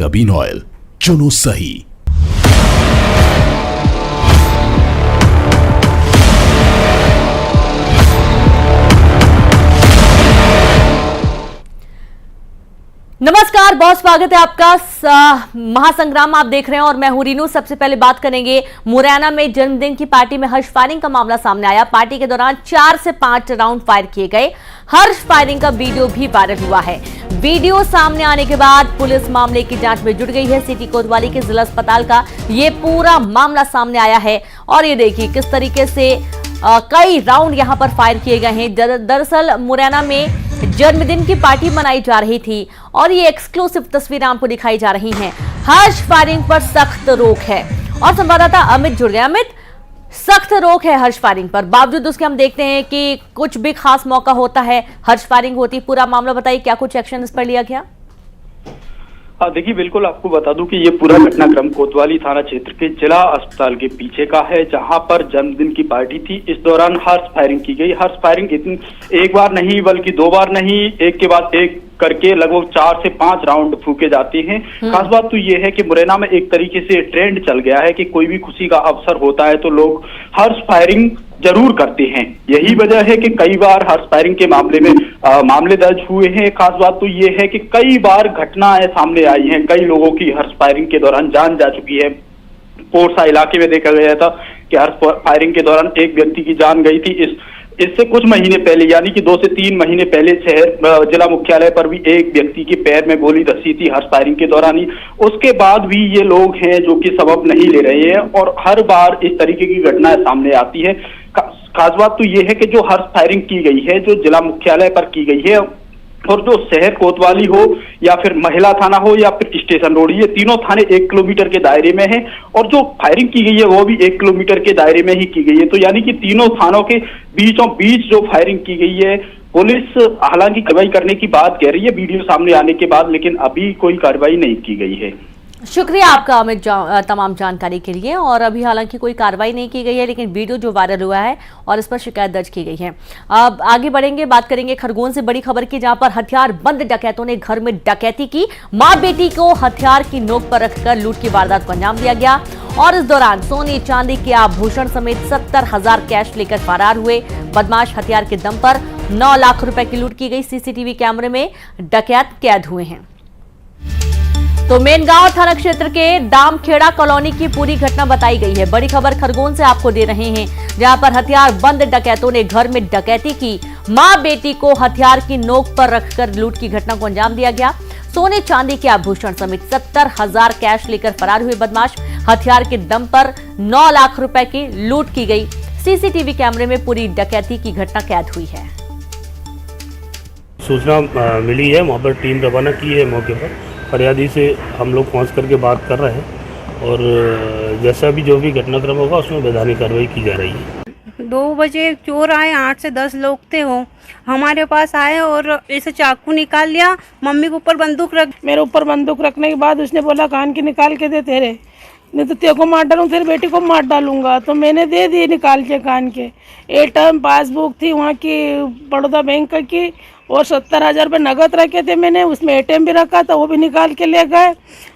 Soybean oil, चुनो सही। नमस्कार, बहुत स्वागत है आपका। महासंग्राम आप देख रहे हैं और मैं हूं रीनू। सबसे पहले बात करेंगे मुरैना में जन्मदिन की पार्टी में हर्ष फायरिंग का मामला सामने आया। पार्टी के दौरान 4 से 5 राउंड फायर किए गए। हर्ष फायरिंग का वीडियो भी वायरल हुआ है। वीडियो सामने आने के बाद पुलिस मामले की जांच में जुट गई है। सिटी कोतवाली के जिला अस्पताल का ये पूरा मामला सामने आया है और ये देखिए किस तरीके से कई राउंड यहां पर फायर किए गए हैं। दरअसल मुरैना में जन्मदिन की पार्टी मनाई जा रही थी और ये एक्सक्लूसिव तस्वीरें आपको दिखाई जा रही हैं। हर्ष फायरिंग पर सख्त रोक है और संवाददाता अमित जुड़ गया। अमित, सख्त रोक है हर्ष फायरिंग पर, बावजूद उसके हम देखते हैं कि कुछ भी खास मौका होता है हर्ष फायरिंग होती। पूरा मामला बताइए, क्या कुछ एक्शन इस पर लिया गया? देखिए, बिल्कुल आपको बता दूं कि ये पूरा घटनाक्रम कोतवाली थाना क्षेत्र के जिला अस्पताल के पीछे का है, जहां पर जन्मदिन की पार्टी थी। इस दौरान हर्ष फायरिंग की गई। हर्ष फायरिंग इतनी एक बार नहीं बल्कि 2 बार नहीं, एक के बाद एक करके लगभग 4 से 5 राउंड फूके जाते हैं। खास बात तो ये है कि मुरैना में एक तरीके से ट्रेंड चल गया है कि कोई भी खुशी का अवसर होता है तो लोग हर्ष फायरिंग जरूर करते हैं। यही वजह है कि कई बार हर्ष फायरिंग के मामले में मामले दर्ज हुए हैं। खास बात तो ये है कि कई बार घटनाएं सामने आई हैं। कई लोगों की हर्ष फायरिंग के दौरान जान जा चुकी है। पोरसा इलाके में देखा गया था कि हर्ष फायरिंग के दौरान एक व्यक्ति की जान गई थी। इससे कुछ महीने पहले यानी कि 2 से 3 महीने पहले शहर जिला मुख्यालय पर भी एक व्यक्ति के पैर में गोली धंसी थी हर्ष फायरिंग के दौरान ही। उसके बाद भी ये लोग हैं जो कि सबब नहीं ले रहे हैं और हर बार इस तरीके की घटनाएं सामने आती है। खास बात तो ये है कि जो हर्ष फायरिंग की गई है, जो जिला मुख्यालय पर की गई है और जो शहर कोतवाली हो या फिर महिला थाना हो या फिर स्टेशन रोड, ये तीनों थाने 1 किलोमीटर के दायरे में हैं और जो फायरिंग की गई है वो भी 1 किलोमीटर के दायरे में ही की गई है। तो यानी कि तीनों थानों के बीचों बीच जो फायरिंग की गई है, पुलिस हालांकि कार्रवाई करने की बात कह रही है वीडियो सामने आने के बाद, लेकिन अभी कोई कार्रवाई नहीं की गई है। शुक्रिया आपका अमित तमाम जानकारी के लिए। और अभी हालांकि कोई कार्रवाई नहीं की गई है, लेकिन वीडियो जो वायरल हुआ है और इस पर शिकायत दर्ज की गई है। अब आगे बढ़ेंगे, बात करेंगे खरगोन से बड़ी खबर की, जहां पर हथियार बंद डकैतों ने घर में डकैती की। मां बेटी को हथियार की नोक पर रखकर लूट की वारदात को अंजाम दिया गया और इस दौरान सोने चांदी के आभूषण समेत 70,000 कैश लेकर फरार हुए बदमाश। हथियार के दम पर 9 लाख रुपए की लूट की गई। सीसीटीवी कैमरे में डकैत कैद हुए हैं। तो मेनगांव थाना क्षेत्र के दामखेड़ा कॉलोनी की पूरी घटना बताई गई है। बड़ी खबर खरगोन से आपको दे रहे हैं, जहां पर हथियार बंद डकैतों ने घर में डकैती की। मां बेटी को हथियार की नोक पर रखकर लूट की घटना को अंजाम दिया गया। सोने चांदी के आभूषण समेत 70,000 कैश लेकर फरार हुए बदमाश। हथियार के दम पर 9 लाख रुपए की लूट की गई। सीसीटीवी कैमरे में पूरी डकैती की घटना कैद हुई है। सूचना मिली है, वहाँ पर टीम रवाना की है। मौके पर फरियादी से हम लोग पहुँच करके बात कर रहे हैं और जैसा भी जो भी घटनाक्रम होगा उसमें वैधानिक कार्रवाई की जा रही है। 2 बजे चोर आए, 8 से 10 लोग थे, वो हमारे पास आए और ऐसे चाकू निकाल लिया। मम्मी के ऊपर बंदूक रख, मेरे ऊपर बंदूक रखने के बाद उसने बोला कान के निकाल के दे तेरे, नहीं तो तेरे को मार डालूँ, तेरे बेटी को मार डालूंगा। तो मैंने दे दिए निकाल के कान के। एटीएम पासबुक थी वहाँ की बड़ौदा बैंक की और 70,000 रुपये नगद रखे थे मैंने, उसमें एटीएम भी रखा था, वो भी निकाल के ले गए।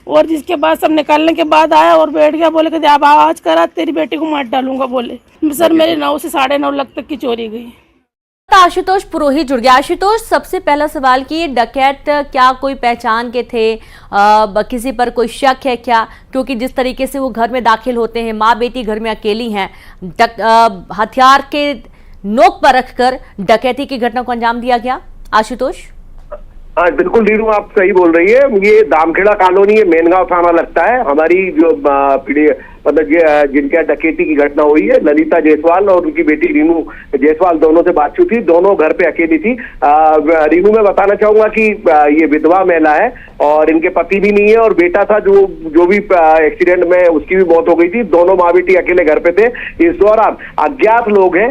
और जिसके बाद सब निकालने के बाद आया और बैठ गया, बोले कि आप आवाज़ करा तेरी बेटी को मार डालूंगा। बोले सर मेरे 9 से 9.5 लाख तक की चोरी गई। आशुतोष पुरोहित जुड़ गया। आशुतोष, सबसे पहला सवाल कि ये डकैत क्या कोई पहचान के थे? किसी पर कोई शक है क्या? क्योंकि जिस तरीके से वो घर में दाखिल होते हैं, माँ बेटी घर में अकेली हैं, हथियार के नोक पर रखकर डकैती की घटना को अंजाम दिया गया। आशुतोष? हाँ बिल्कुल रीनू, आप सही बोल रही है। ये दामखेड़ा कॉलोनी है, मेनगांव थाना लगता है। हमारी जो मतलब जिनके डकैती की घटना हुई है, ललिता जायसवाल और उनकी बेटी रीनू जायसवाल, दोनों से बातचीत थी। दोनों घर पे अकेली थी। रीनू मैं बताना चाहूंगा कि ये विधवा महिला है और इनके पति भी नहीं है और बेटा था जो भी एक्सीडेंट में उसकी भी मौत हो गई थी। दोनों माँ बेटी अकेले घर पे थे। इस दौरान अज्ञात लोग हैं,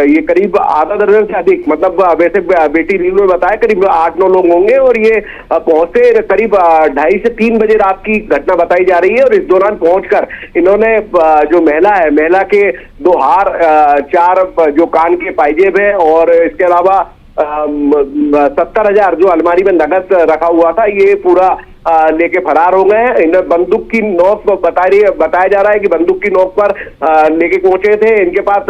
ये करीब आधा दर्जन से अधिक, मतलब वैसे बेटी रीनू ने बताया करीब 8-9 लोग होंगे और ये पहुंचे करीब 2:30 से 3 बजे रात की घटना बताई जा रही है। और इस दौरान पहुंचकर इन्होंने जो महिला है, महिला के 2 हार, 4 जो कान के पायजेब है और इसके अलावा 70,000 जो अलमारी में नगद रखा हुआ था, ये पूरा लेके फरार हो गए। इन्हें बंदूक की नोक बताया जा रहा है कि बंदूक की नोक पर लेके पहुंचे थे। इनके पास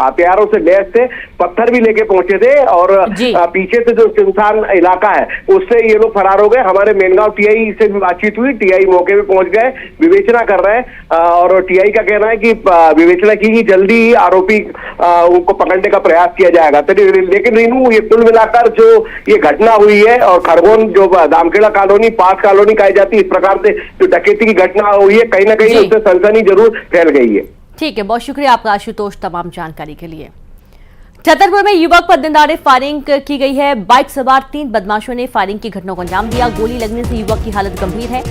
हथियारों से लैस थे, पत्थर भी लेके पहुंचे थे और पीछे से जो सुनसान इलाका है उससे ये लोग फरार हो गए। हमारे मेनगांव टीआई से भी बातचीत हुई, टीआई मौके पे पहुंच गए, विवेचना कर रहे हैं और टीआई का कहना है कि विवेचना की जल्दी ही आरोपी उनको पकड़ने का प्रयास किया जाएगा। लेकिन रीनू, ये कुल मिलाकर जो ये घटना हुई है और खरगोन जो दामखेड़ा कॉलोनी पास कॉलोनी कही जाती है, इस प्रकार से जो डकैती की घटना हुई है, कहीं ना कहीं उससे सनसनी जरूर फैल गई है। ठीक है, बहुत शुक्रिया आपका आशुतोष तमाम जानकारी के लिए। छतरपुर में युवक पर दिन दहाड़े फायरिंग की गई है। बाइक सवार 3 बदमाशों ने फायरिंग की घटना को अंजाम दिया। गोली लगने से युवक की हालत गंभीर है।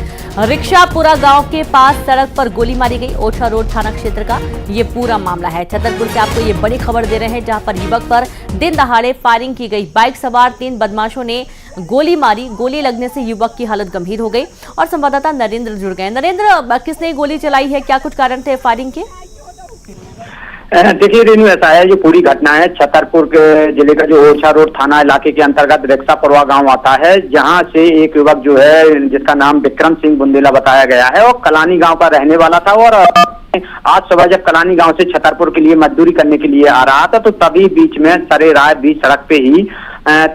रिक्शापुरा गांव के पास सड़क पर गोली मारी गई। ओछा रोड थाना क्षेत्र का ये पूरा मामला है। छतरपुर से आपको ये बड़ी खबर दे रहे हैं, जहां पर युवक पर दिन दहाड़े फायरिंग की गई। बाइक सवार 3 बदमाशों ने गोली मारी। गोली लगने से युवक की हालत गंभीर हो गई और संवाददाता नरेंद्र जुड़ गए। नरेंद्र, किसने गोली चलाई है, क्या कुछ कारण थे फायरिंग के? देखिए रेनू, ऐसा है, जो पूरी घटना है छतरपुर के जिले का जो ओरछा रोड थाना इलाके के अंतर्गत रिक्शापुरा गांव आता है, जहां से एक युवक जो है जिसका नाम विक्रम सिंह बुंदेला बताया गया है और कलानी गांव का रहने वाला था। और आज सुबह जब कलानी गांव से छतरपुर के लिए मजदूरी करने के लिए आ रहा था तो तभी बीच में सरेराह बीच सड़क पे ही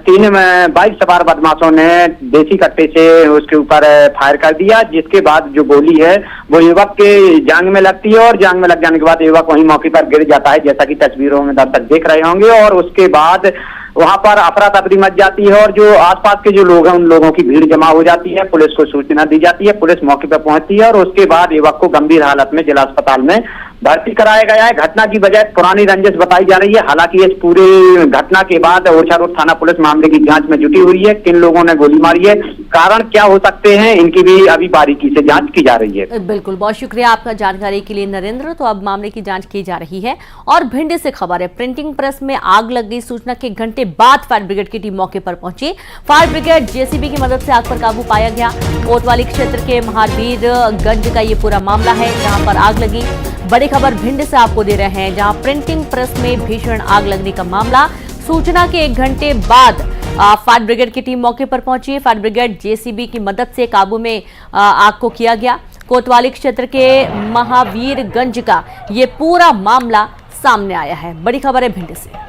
3 बाइक सवार बदमाशों ने देसी कट्टे से उसके ऊपर फायर कर दिया, जिसके बाद जो गोली है वो युवक के जांग में लगती है और जांग में लग जाने के बाद युवक वहीं मौके पर गिर जाता है, जैसा कि तस्वीरों में दर्शक देख रहे होंगे। और उसके बाद वहां पर अफरा तफरी मच जाती है और जो आसपास के जो लोग हैं उन लोगों की भीड़ जमा हो जाती है। पुलिस को सूचना दी जाती है, पुलिस मौके पर पहुंचती है और उसके बाद युवक को गंभीर हालत में जिला अस्पताल में भर्ती कराया गया है। घटना की वजह पुरानी रंजिश बताई जा रही है। हालांकि इस पूरे घटना के बाद ओरछा रोड थाना पुलिस मामले की जांच में जुटी हुई है। किन लोगों ने गोली मारी है, कारण क्या हो सकते हैं, इनकी भी अभी बारीकी से जांच की जा रही है। बिल्कुल, बहुत शुक्रिया आपका जानकारी के लिए नरेंद्र। तो अब मामले की जांच की जा रही है। और भिंड से खबर है, प्रिंटिंग प्रेस में आग लग गई। सूचना के घंटे बाद फायर ब्रिगेड की टीम मौके पर पहुंची। फायर ब्रिगेड जेसीबी की मदद से आग पर काबू पाया गया। कोतवाली क्षेत्र के महावीरगंज का ये पूरा मामला है, जहां पर आग लगी। बड़ी खबर भिंड से आपको दे रहे हैं, जहां प्रिंटिंग प्रेस में भीषण आग लगने का मामला। सूचना के 1 घंटे बाद फायर ब्रिगेड की टीम मौके पर पहुंची। फायर ब्रिगेड जेसीबी की मदद से काबू में आग को किया गया। कोतवाली क्षेत्र के महावीरगंज का ये पूरा मामला सामने आया है। बड़ी खबर है भिंड से।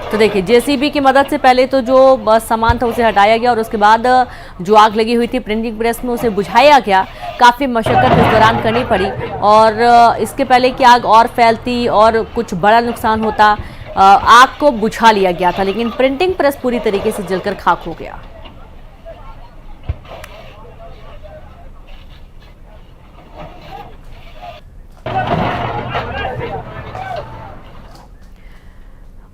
तो देखिए, जेसीबी की मदद से पहले तो जो सामान था उसे हटाया गया और उसके बाद जो आग लगी हुई थी प्रिंटिंग प्रेस में उसे बुझाया गया। काफ़ी मशक्कत इस दौरान करनी पड़ी और इसके पहले कि आग और फैलती और कुछ बड़ा नुकसान होता, आग को बुझा लिया गया था, लेकिन प्रिंटिंग प्रेस पूरी तरीके से जलकर खाक हो गया।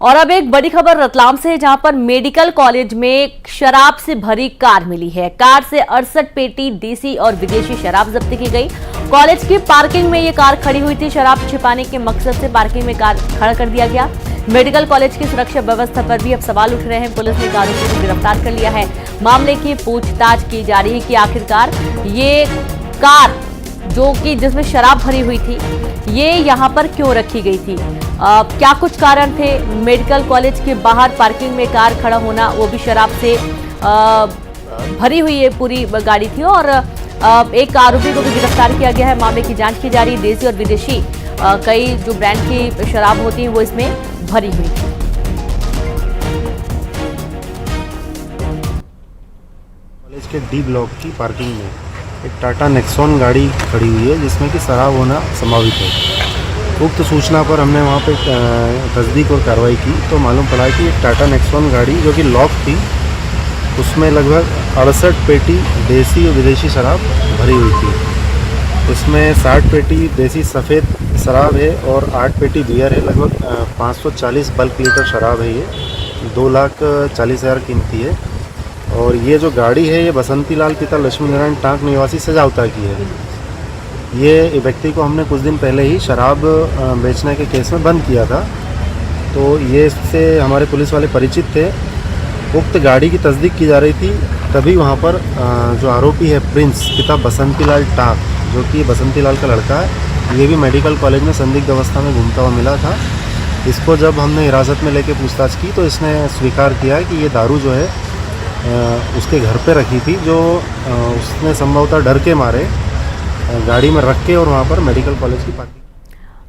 और अब एक बड़ी खबर रतलाम से, जहां पर मेडिकल कॉलेज में शराब से भरी कार मिली है। कार से 68 पेटी देसी और विदेशी शराब जब्त की गई। कॉलेज की पार्किंग में ये कार खड़ी हुई थी। शराब छिपाने के मकसद से पार्किंग में कार खड़ा कर दिया गया। मेडिकल कॉलेज की सुरक्षा व्यवस्था पर भी अब सवाल उठ रहे हैं। पुलिस ने आरोपी को गिरफ्तार कर लिया है। मामले की पूछताछ की जा रही है कि आखिरकार ये कार जो कि जिसमें शराब भरी हुई थी, ये यहाँ पर क्यों रखी गई थी, क्या कुछ कारण थे। मेडिकल कॉलेज के बाहर पार्किंग में कार खड़ा होना, वो भी शराब से भरी हुई ये पूरी गाड़ी थी। और एक आरोपी को भी गिरफ्तार किया गया है। मामले की जांच की जा रही है। देसी और विदेशी कई जो ब्रांड की शराब होती है वो इसमें भरी हुई थी। कॉलेज के डी ब्लॉक की पार्किंग में एक टाटा नेक्सॉन गाड़ी खड़ी हुई है, जिसमें कि शराब होना संभावित है। उक्त सूचना पर हमने वहाँ पे तस्दीक और कार्रवाई की तो मालूम पड़ा कि एक टाटा नेक्सॉन गाड़ी जो कि लॉक थी, उसमें लगभग 68 पेटी देसी और विदेशी शराब भरी हुई थी। इसमें 60 पेटी देसी सफ़ेद शराब है और 8 पेटी बियर है। लगभग 540 बल्क लीटर शराब है। ये 2,40,000 कीमती है। और ये जो गाड़ी है ये बसंती लाल पिता लक्ष्मी नारायण टांक निवासी सजावता की है। ये व्यक्ति को हमने कुछ दिन पहले ही शराब बेचने के केस में बंद किया था, तो ये इससे हमारे पुलिस वाले परिचित थे। उक्त गाड़ी की तस्दीक की जा रही थी, तभी वहाँ पर जो आरोपी है प्रिंस पिता बसंती लाल टांक, जो कि बसंती लाल का लड़का है, ये भी मेडिकल कॉलेज में संदिग्ध अवस्था में घूमता हुआ मिला था। इसको जब हमने हिरासत में लेके पूछताछ की तो इसने स्वीकार किया कि ये दारू जो है उसके घर पे रखी थी, जो उसने संभवतः डर के मारे गाड़ी में रख के और वहाँ पर मेडिकल कॉलेज की पार्किंग।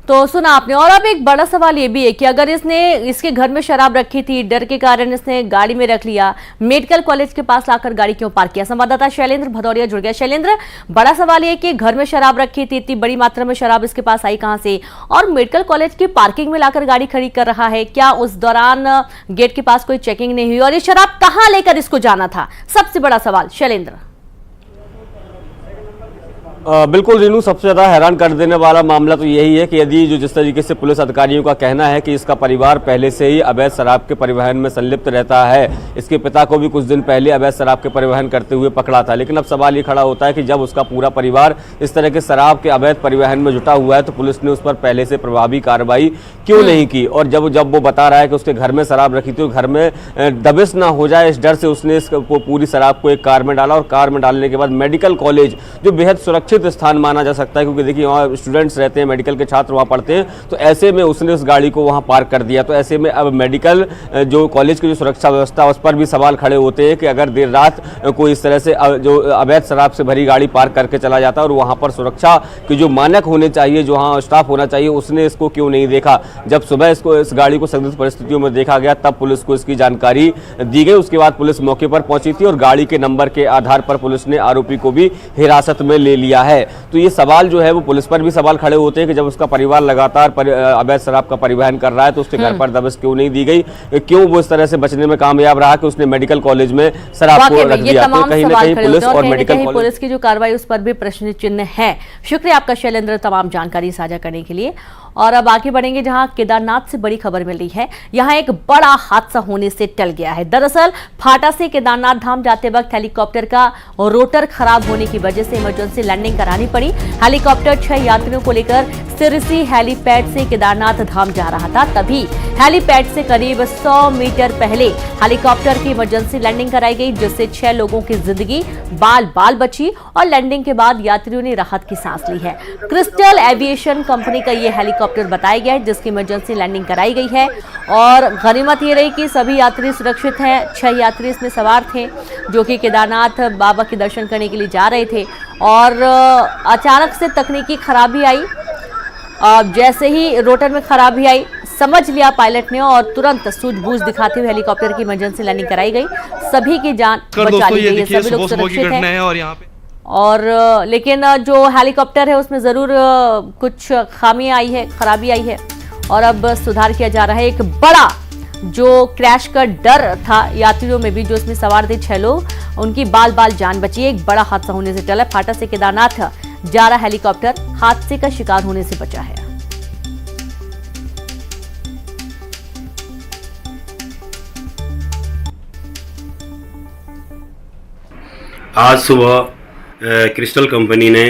तो सुना आपने। और अब एक बड़ा सवाल ये भी है कि अगर इसने इसके घर में शराब रखी थी, डर के कारण इसने गाड़ी में रख लिया, मेडिकल कॉलेज के पास लाकर गाड़ी क्यों पार्क किया? संवाददाता शैलेंद्र भदौरिया जुड़ गया। शैलेंद्र, बड़ा सवाल ये कि घर में शराब रखी थी, इतनी बड़ी मात्रा में शराब इसके पास आई कहां से, और मेडिकल कॉलेज की पार्किंग में लाकर गाड़ी खड़ी कर रहा है। क्या उस दौरान गेट के पास कोई चेकिंग नहीं हुई, और ये शराब कहां लेकर इसको जाना था? सबसे बड़ा सवाल शैलेंद्र। बिल्कुल रीनू, सबसे ज़्यादा हैरान कर देने वाला मामला तो यही है कि यदि जो जिस तरीके से पुलिस अधिकारियों का कहना है कि इसका परिवार पहले से ही अवैध शराब के परिवहन में संलिप्त रहता है, इसके पिता को भी कुछ दिन पहले अवैध शराब के परिवहन करते हुए पकड़ा था, लेकिन अब सवाल ये खड़ा होता है कि जब उसका पूरा परिवार इस तरह के शराब के अवैध परिवहन में जुटा हुआ है तो पुलिस ने उस पर पहले से प्रभावी कार्रवाई क्यों नहीं की। और जब वो बता रहा है कि उसके घर में शराब रखी थी, घर में दबिश ना हो जाए इस डर से उसने पूरी शराब को एक कार में डाला, और कार में डालने के बाद मेडिकल कॉलेज, जो बेहद सुरक्षित स्थान माना जा सकता है क्योंकि देखिए वहाँ स्टूडेंट्स रहते हैं, मेडिकल के छात्र वहाँ पढ़ते हैं, तो ऐसे में उसने उस गाड़ी को वहाँ पार्क कर दिया। तो ऐसे में अब मेडिकल जो कॉलेज की जो सुरक्षा व्यवस्था उस पर भी सवाल खड़े होते हैं कि अगर देर रात कोई इस तरह से जो अवैध शराब से भरी गाड़ी पार्क करके चला जाता है और वहाँ पर सुरक्षा के जो मानक होने चाहिए, जो वहाँ स्टाफ होना चाहिए, उसने इसको क्यों नहीं देखा। जब सुबह इस गाड़ी को संदिग्ध परिस्थितियों में देखा गया तब पुलिस को इसकी जानकारी दी गई। उसके बाद पुलिस मौके पर पहुंची थी और गाड़ी के नंबर के आधार पर पुलिस ने आरोपी को भी हिरासत में ले लिया है। तो ये सवाल जो है वो पुलिस पर भी सवाल खड़े होते हैं कि जब उसका परिवार लगातार अवैध शराब का परिवहन कर रहा है तो उसके घर पर दबिश क्यों नहीं दी गई, क्यों वो इस तरह से बचने में कामयाब रहा कि उसने मेडिकल कॉलेज में शराब को रख दिया। तो कहीं ना कहीं पुलिस और मेडिकल पुलिस की जो कार्रवाई उस पर भी प्रश्न चिन्ह है। शुक्रिया आपका शैलेंद्र तमाम जानकारी साझा करने के लिए। और अब आगे बढ़ेंगे जहां केदारनाथ से बड़ी खबर मिल रही है। यहां एक बड़ा हादसा होने से टल गया है। दरअसल फाटा से केदारनाथ धाम जाते वक्त हेलीकॉप्टर का रोटर खराब होने की वजह से इमरजेंसी लैंडिंग करानी पड़ी। हेलीकॉप्टर 6 यात्रियों को लेकर सिरसी हेलीपैड से केदारनाथ धाम जा रहा था, तभी हेलीपैड से करीब 100 मीटर पहले हेलीकॉप्टर की इमरजेंसी लैंडिंग कराई गई, जिससे 6 लोगों की जिंदगी बाल बची और लैंडिंग के बाद यात्रियों ने राहत की सांस ली है। क्रिस्टल एविएशन कंपनी का यह हेलीकॉप्टर बताया गया है जिसकी इमरजेंसी लैंडिंग कराई गई है। और गनीमत ये रही कि सभी यात्री सुरक्षित हैं। 6 यात्री इसमें सवार थे जो कि केदारनाथ बाबा के दर्शन करने के लिए जा रहे थे, और अचानक से तकनीकी खराबी आई। जैसे ही रोटर में खराबी आई समझ लिया पायलट ने और तुरंत सूझबूझ दिखाते हुए हेलीकॉप्टर की इमरजेंसी लैंडिंग कराई गई। सभी की जान बचा ली गई है, सभी लोग सुरक्षित हैं। और लेकिन जो हेलीकॉप्टर है उसमें जरूर कुछ खराबी आई है और अब सुधार किया जा रहा है। एक बड़ा जो क्रैश का डर था यात्रियों में भी, जो इसमें सवार थे 6 लोग, उनकी बाल जान बची। एक बड़ा हादसा होने से टला। फाटा से केदारनाथ जा रहा हेलीकॉप्टर हादसे का शिकार होने से बचा है। आज सुबह क्रिस्टल कंपनी ने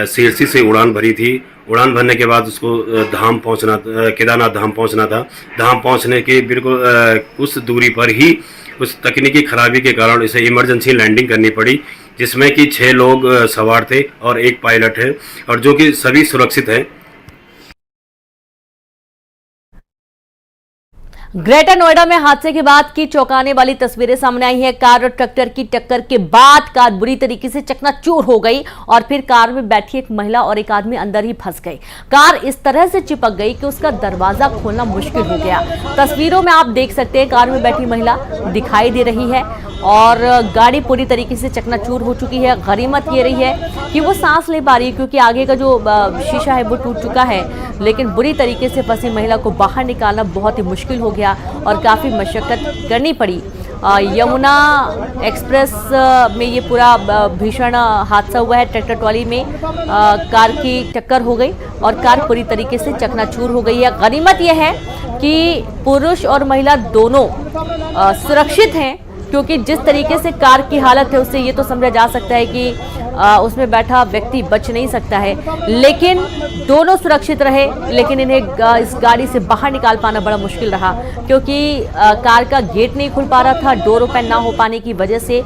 सिरसी से उड़ान भरी थी। उड़ान भरने के बाद उसको केदारनाथ धाम पहुंचना था। धाम पहुंचने के बिल्कुल उस दूरी पर ही उस तकनीकी खराबी के कारण इसे इमरजेंसी लैंडिंग करनी पड़ी, जिसमें कि 6 लोग सवार थे और एक पायलट है, और जो कि सभी सुरक्षित हैं। ग्रेटर नोएडा में हादसे के बाद की चौंकाने वाली तस्वीरें सामने आई है। कार और ट्रैक्टर की टक्कर के बाद कार बुरी तरीके से चकनाचूर हो गई और फिर कार में बैठी एक महिला और एक आदमी अंदर ही फंस गए। कार इस तरह से चिपक गई कि उसका दरवाजा खोलना मुश्किल हो गया। तस्वीरों में आप देख सकते हैं कार में बैठी महिला दिखाई दे रही है और गाड़ी पूरी तरीके से चकनाचूर हो चुकी है। गनीमत ये रही है कि वो सांस ले पा रही है क्योंकि आगे का जो शीशा है वो टूट चुका है, लेकिन बुरी तरीके से फंसी महिला को बाहर निकालना बहुत ही मुश्किल हो गया और काफ़ी मशक्कत करनी पड़ी। यमुना एक्सप्रेस में ये पूरा भीषण हादसा हुआ है। ट्रैक्टर ट्रॉली में कार की टक्कर हो गई और कार पूरी तरीके से चकनाचूर हो गई है। गनीमत यह है कि पुरुष और महिला दोनों सुरक्षित हैं, क्योंकि जिस तरीके से कार की हालत है उससे ये तो समझा जा सकता है कि उसमें बैठा व्यक्ति बच नहीं सकता है, लेकिन दोनों सुरक्षित रहे। लेकिन इन्हें इस गाड़ी से बाहर निकाल पाना बड़ा मुश्किल रहा, क्योंकि कार का गेट नहीं खुल पा रहा था। डोर ओपन ना हो पाने की वजह से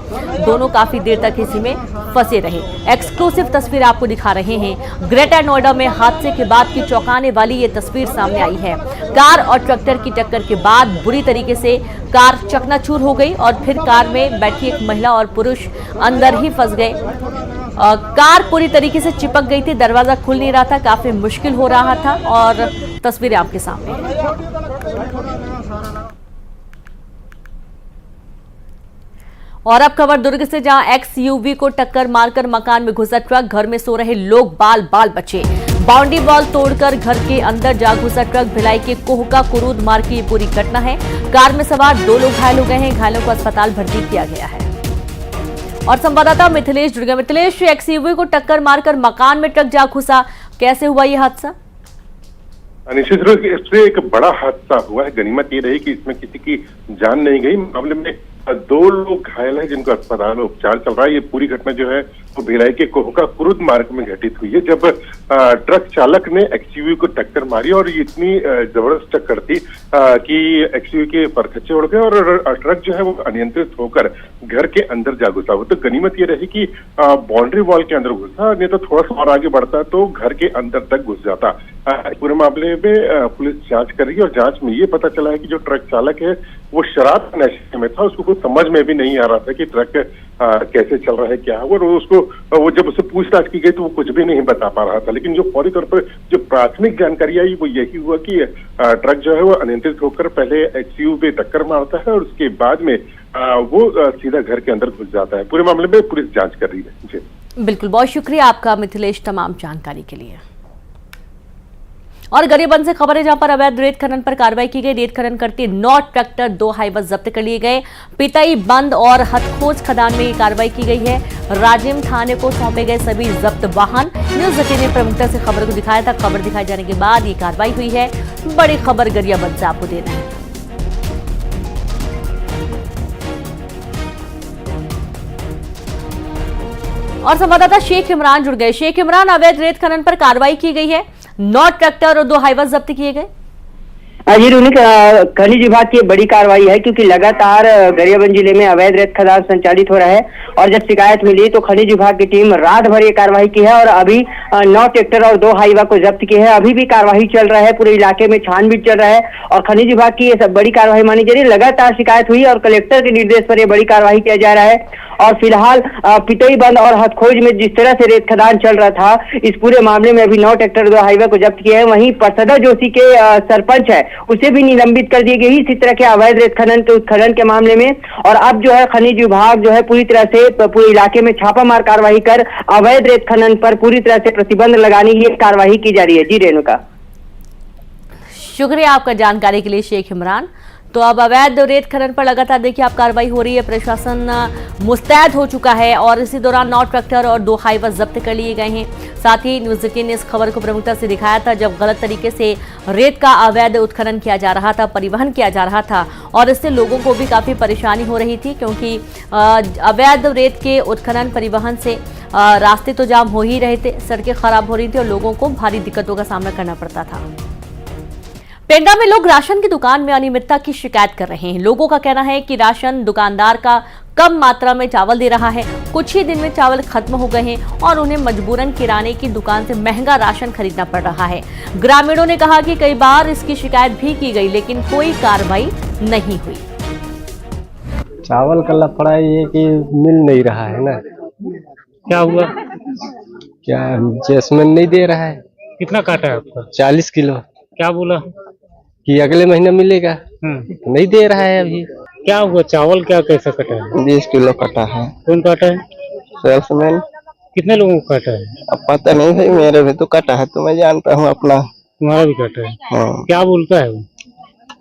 दोनों काफी देर तक इसी में फंसे रहे। एक्सक्लूसिव तस्वीर आपको दिखा रहे हैं। ग्रेटर नोएडा में हादसे के बाद की चौंकाने वाली ये तस्वीर सामने आई है। कार और ट्रैक्टर की टक्कर के बाद बुरी तरीके से कार चकनाचूर हो गई और फिर कार में बैठी एक महिला और पुरुष अंदर ही फंस गए। कार पूरी तरीके से चिपक गई थी, दरवाजा खुल नहीं रहा था, काफी मुश्किल हो रहा था और तस्वीरें आपके सामने हैं। और अब खबर दुर्ग से, जहां XUV को टक्कर मारकर मकान में घुसा ट्रक, घर में सो रहे लोग बाल बाल बचे। बाउंड्री वॉल तोड़कर घर के अंदर जा घुसा ट्रक, भिलाई के कोहका कुरूद मार्ग की ये पूरी घटना है। कार में सवार 2 लोग घायल हो गए हैं, घायलों को अस्पताल भर्ती किया गया है। और संवाददाता मिथिलेश जुड़ गए। मिथिलेश, XUV को टक्कर मारकर मकान में ट्रक जा घुसा, कैसे हुआ ये हादसा? निश्चित रूप से एक बड़ा हादसा हुआ है। गनीमत ये रही कि इसमें किसी की जान नहीं गई। मामले में 2 लोग घायल हैं जिनको अस्पताल में उपचार चल रहा है। ये पूरी घटना जो है वो भिलाई के कोहका कुरुद मार्ग में घटित हुई है, जब ट्रक चालक ने XUV को टक्कर मारी और ये इतनी जबरदस्त टक्कर थी कि XUV के परखच्चे उड़ गए और ट्रक जो है वो अनियंत्रित होकर घर के अंदर जा घुसा। वो तो गनीमत ये रही कि बाउंड्री वॉल के अंदर घुसा, नहीं तो थोड़ा सा और आगे बढ़ता तो घर के अंदर तक घुस जाता। पूरे मामले में पुलिस जांच कर रही है और जांच में ये पता चला है कि जो ट्रक चालक है वो शराब के नशे में था। उसको कुछ समझ में भी नहीं आ रहा था कि ट्रक कैसे चल रहा है, क्या है। और उसको वो जब उससे पूछताछ की गई तो वो कुछ भी नहीं बता पा रहा था। लेकिन जो फौरी तौर पर जो प्राथमिक जानकारी आई वो यही हुआ कि ट्रक जो है वो अनियंत्रित होकर पहले XUV पे टक्कर मारता है और उसके बाद में वो सीधा घर के अंदर घुस जाता है। पूरे मामले में पुलिस जांच कर रही है। जी बिल्कुल, बहुत शुक्रिया आपका मिथिलेश तमाम जानकारी के लिए। और गरियाबंद से खबर है, जहां पर अवैध रेत खनन पर कार्रवाई की गई। रेत खनन करते 9 ट्रैक्टर 2 हाईवा जब्त कर लिए गए। पितई बंद और हथखोज खदान में ये कार्रवाई की गई है। राजिम थाने को सौंपे गए सभी जब्त वाहन। न्यूज 18 ने प्रमुखता से खबर को दिखाया था। खबर दिखाए जाने के बाद ये कार्रवाई हुई है। बड़ी खबर गरियाबंद से आपको देना है। और संवाददाता शेख इमरान जुड़ गए। शेख इमरान, अवैध रेत खनन पर कार्रवाई की गई है, 9 ट्रैक्टर और 2 हाईवा जब्त किए गए। जी रोनिक, खनिज विभाग की बड़ी कार्रवाई है, क्योंकि लगातार गरियाबंद जिले में अवैध रेत खदान संचालित हो रहा है और जब शिकायत मिली तो खनिज विभाग की टीम रात भर ये कार्रवाई की है और अभी 9 ट्रैक्टर और 2 हाईवा को जब्त किए हैं। अभी भी कार्रवाई चल रहा है, पूरे इलाके में छानबीन चल रहा है और खनिज विभाग की ये सब बड़ी कार्रवाई मानी जा रही है। लगातार शिकायत हुई और कलेक्टर के निर्देश पर ये बड़ी कार्रवाई किया जा रहा है। और फिलहाल पितई बंद और हथखोज में जिस तरह से रेत खदान चल रहा था, इस पूरे मामले में अभी 9 ट्रैक्टर 2 हाईवा को जब्त किया है। वहीं परसदा जोशी के सरपंच है, उसे भी निलंबित कर दी गई इसी तरह के अवैध रेत खनन के मामले में। और अब जो है खनिज विभाग जो है पूरी तरह से पूरे इलाके में छापामार कार्रवाई कर अवैध रेत खनन पर पूरी तरह से प्रतिबंध लगाने की कार्रवाई की जा रही है। जी रेणुका, शुक्रिया आपका जानकारी के लिए शेख इमरान। तो अब अवैध रेत खनन पर लगातार देखिए आप कार्रवाई हो रही है। प्रशासन मुस्तैद हो चुका है और इसी दौरान 9 ट्रैक्टर और 2 हाईवा जब्त कर लिए गए हैं। साथ ही न्यूज 18 ने इस खबर को प्रमुखता से दिखाया था, जब गलत तरीके से रेत का अवैध उत्खनन किया जा रहा था, परिवहन किया जा रहा था और इससे लोगों को भी काफ़ी परेशानी हो रही थी, क्योंकि अवैध रेत के उत्खनन परिवहन से रास्ते तो जाम हो ही रहे थे, सड़कें खराब हो रही थी और लोगों को भारी दिक्कतों का सामना करना पड़ता था। पेंडा में लोग राशन की दुकान में अनियमितता की शिकायत कर रहे हैं। लोगों का कहना है कि राशन दुकानदार का कम मात्रा में चावल दे रहा है, कुछ ही दिन में चावल खत्म हो गए हैं और उन्हें मजबूरन किराने की दुकान से महंगा राशन खरीदना पड़ रहा है। ग्रामीणों ने कहा कि कई बार इसकी शिकायत भी की गई, लेकिन कोई कार्रवाई नहीं हुई। चावल का लफड़ा ये कि मिल नहीं रहा है ना। क्या हुआ? क्या जैस्मिन नहीं दे रहा है। कितना काटा है आपका? 40 किलो। क्या बोला कि अगले महीना मिलेगा, नहीं दे रहा है अभी। क्या हुआ? चावल क्या कैसा कटा है? 20 किलो कटा है। कौन काटा है? सेल्समैन। कितने लोगों को काटा है? अब पता नहीं है, मेरे भी तो कटा है तो मैं जानता हूँ अपना। तुम्हारा भी काटा है? हाँ। क्या बोलता है वो?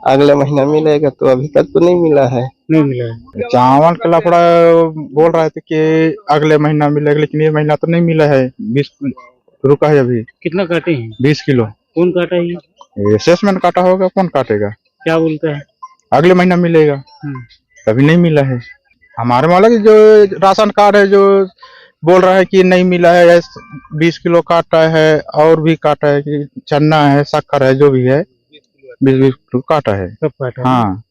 अगले महीना मिलेगा, तो अभी तक तो नहीं मिला है। नहीं मिला है। चावल का लफड़ा बोल रहे थे कि अगले महीना मिलेगा, लेकिन ये महीना तो नहीं मिला है। 20 रुका है अभी। कितना काटे हैं? 20 किलो। कौन काटा है? सेल्समैन काटा होगा, कौन काटेगा? क्या बोलता है? अगले महीना मिलेगा, अभी नहीं मिला है। हमारे वाला जो राशन कार्ड है, जो बोल रहा है कि नहीं मिला है, 20 किलो काटा है और भी काटा है कि चन्ना है, शक्कर है, जो भी है 20-20 किलो काटा है। सब काटा है। हाँ।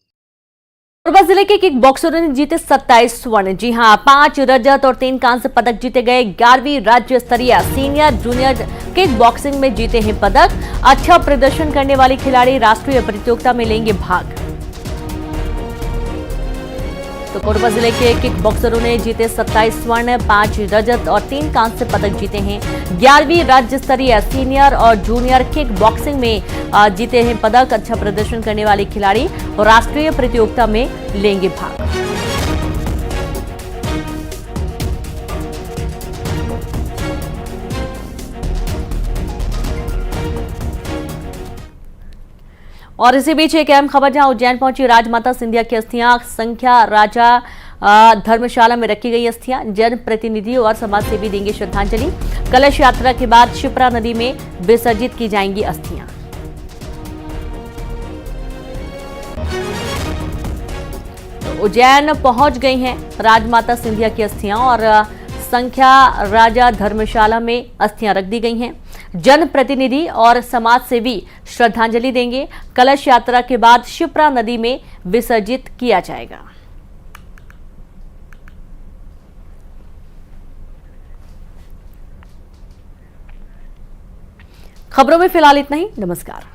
कोरबा जिले के किक बॉक्सरों ने जीते 27 स्वर्ण। जी हां, 5 रजत और 3 कांस्य पदक जीते गए। 11वीं राज्य स्तरीय सीनियर जूनियर किक बॉक्सिंग में जीते हैं पदक। अच्छा प्रदर्शन करने वाले खिलाड़ी राष्ट्रीय प्रतियोगिता में लेंगे भाग। तो कोरबा जिले के किक बॉक्सरों ने जीते 27 स्वर्ण, 5 रजत और 3 कांस्य पदक जीते हैं। 11वीं राज्य स्तरीय सीनियर और जूनियर किक बॉक्सिंग में जीते हैं पदक। अच्छा प्रदर्शन करने वाले खिलाड़ी राष्ट्रीय प्रतियोगिता में लेंगे भाग। और इसी बीच एक अहम खबर, जहां उज्जैन पहुंची राजमाता सिंधिया की अस्थियां संख्या राजा धर्मशाला में रखी गई अस्थियां। जन प्रतिनिधि और समाज सेवी देंगे श्रद्धांजलि। कलश यात्रा के बाद शिप्रा नदी में विसर्जित की जाएंगी अस्थियां। तो उज्जैन पहुंच गई हैं राजमाता सिंधिया की अस्थियां और संख्या राजा धर्मशाला में अस्थियां रख दी गई हैं। जन प्रतिनिधि और समाज सेवी श्रद्धांजलि देंगे। कलश यात्रा के बाद शिप्रा नदी में विसर्जित किया जाएगा। खबरों में फिलहाल इतना ही। नमस्कार।